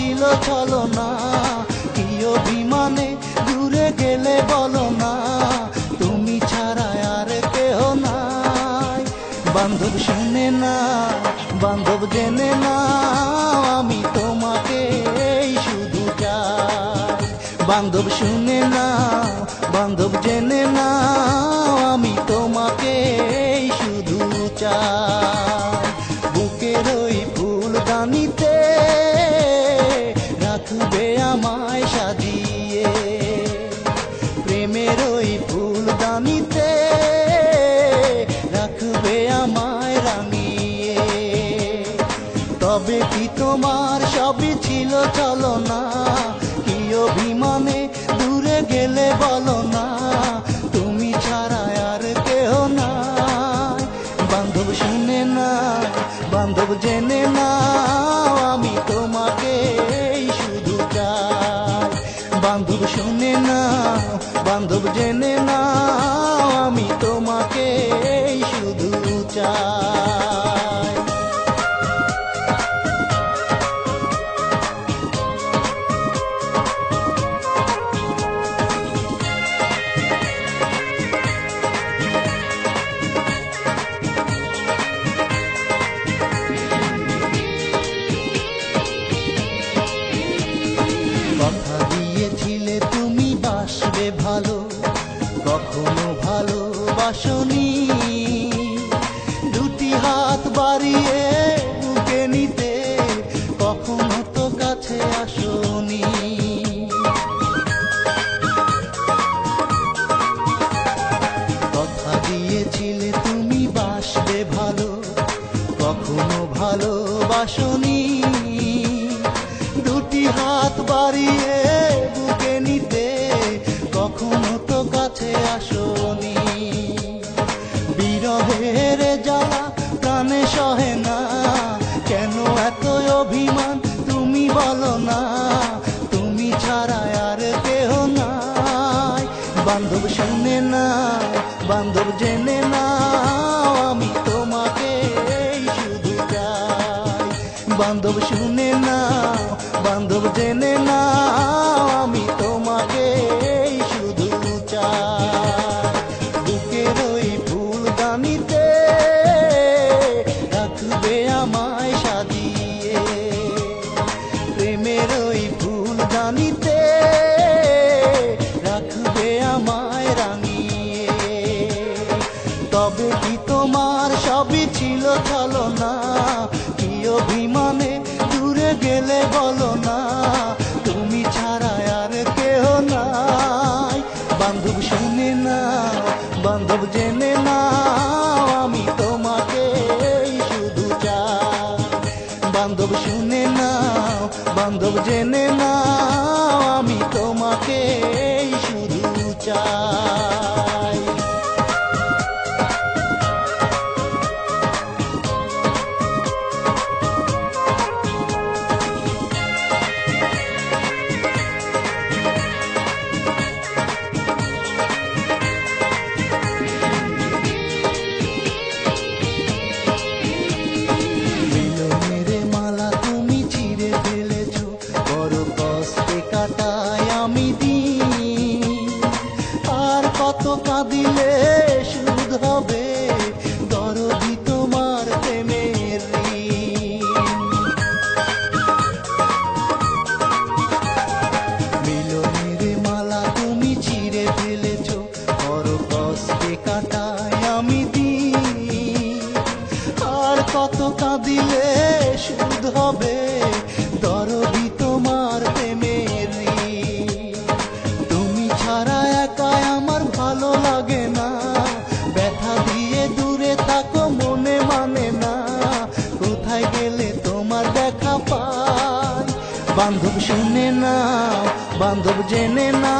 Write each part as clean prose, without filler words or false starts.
ছিল ছলনা, কি অভিমানে দূরে গেলে বলো না, তুমি ছাড়া আর কেহ নাই। বান্ধব শুনে না, বান্ধব জেনে না, আমি তোমাকে শুধু চাই। বান্ধব শুনে না, বান্ধব জেনে না, আমি তোমাকে শুধু চাই। বুকের ওই ফুলদানিতে রাখবে আমায় সাজিয়ে, প্রেমের ওই ফুলদানিতে রাখবে আমায় রাঙিয়ে। তবে কি তোমার সবই ছিল ছলনা, কি অভিমানে দূরে গেলে বলো না, তুমি ছাড়া আর কেহ নাই। বান্ধব শুনে না, বান্ধব জেনে না, আমি তোমাকে শুধু চাই। বান্ধব শুনে না, বান্ধব জেনে না, আমি তোমাকে শুধু চাই। কথা দিয়েছিলে তুমি বাসবে ভালো, কখনো ভালোবাসনি। দুটি হাত বাড়িয়ে বুকে নিতে, কখনো তো কাছে আসনি। কথা দিয়েছিলে তুমি বাসবে ভালো, কখনো ভালোবাসনি। দুটি হাত বাড়িয়ে বুকে নিতে, কখনো তো কাছে আসনি। বিরহের জ্বালা প্রাণে সহে না, কেন এত অভিমান তুমি বলো না, তুমি ছাড়া আর কেহ নাই। বান্ধব শুনে না, বান্ধব জেনে না, আমি তোমাকে শুধু চাই। বান্ধব শুনে না, বান্ধব জেনে না, আমি তোমাকে শুধু চাই। বুকের ওই ফুলদানিতে রাখবে আমায় সাজিয়ে, প্রেমের ওই ফুলদানিতে রাখবে আমায় রাঙিয়ে। তবে কি তোমার সবই ছিল ছলনা, কি অভিমানে দূরে গেলে বলো না, তুমি ছাড়া আর কেহ নাই। বান্ধব শুনে না, বান্ধব জেনে না, আমি তোমাকে শুধু চাই। বান্ধব শুনে না, বান্ধব জেনে না, আমি তোমাকে শুধু চাই। কত কাঁদিলে সুদ হবে, দরদি তোমার প্রেমের মিলনের মালা তুমি ছিঁড়ে ফেলেছ, বড় কষ্টে কাটাই আমি দিন। আর কত কাঁদিলে সুদ হবে, দরদি তোমার প্রেমের তুমি ছাড়া একা আমার ভালো লাগে না, ব্যথা দিয়ে দূরে থাকো মনে মানে না, কোথায় গেলে তোমার দেখা পাই। বান্ধব শুনে না, বান্ধব জেনে না,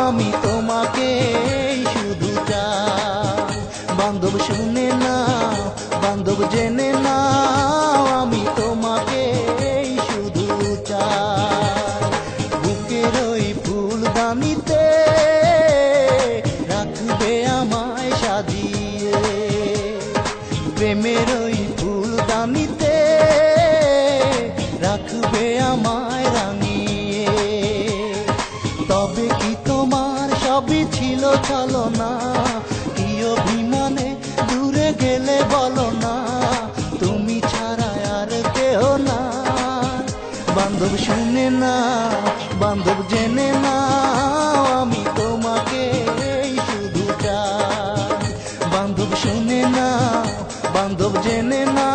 আমি তোমাকে শুধু চাই। বান্ধব শুনে না, বান্ধব জেনে না, আমি তোমাকে শুধু চাই। বুকের ওই ফুলদানিতে রাখবে আমায় সাজিয়ে, প্রেমের ওই ফুলদানিতে রাখবে আমায় না, বান্ধব জেনে না, আমি তোমাকে শুধু চাই। বান্ধব শুনে না, বান্ধব জেনে না,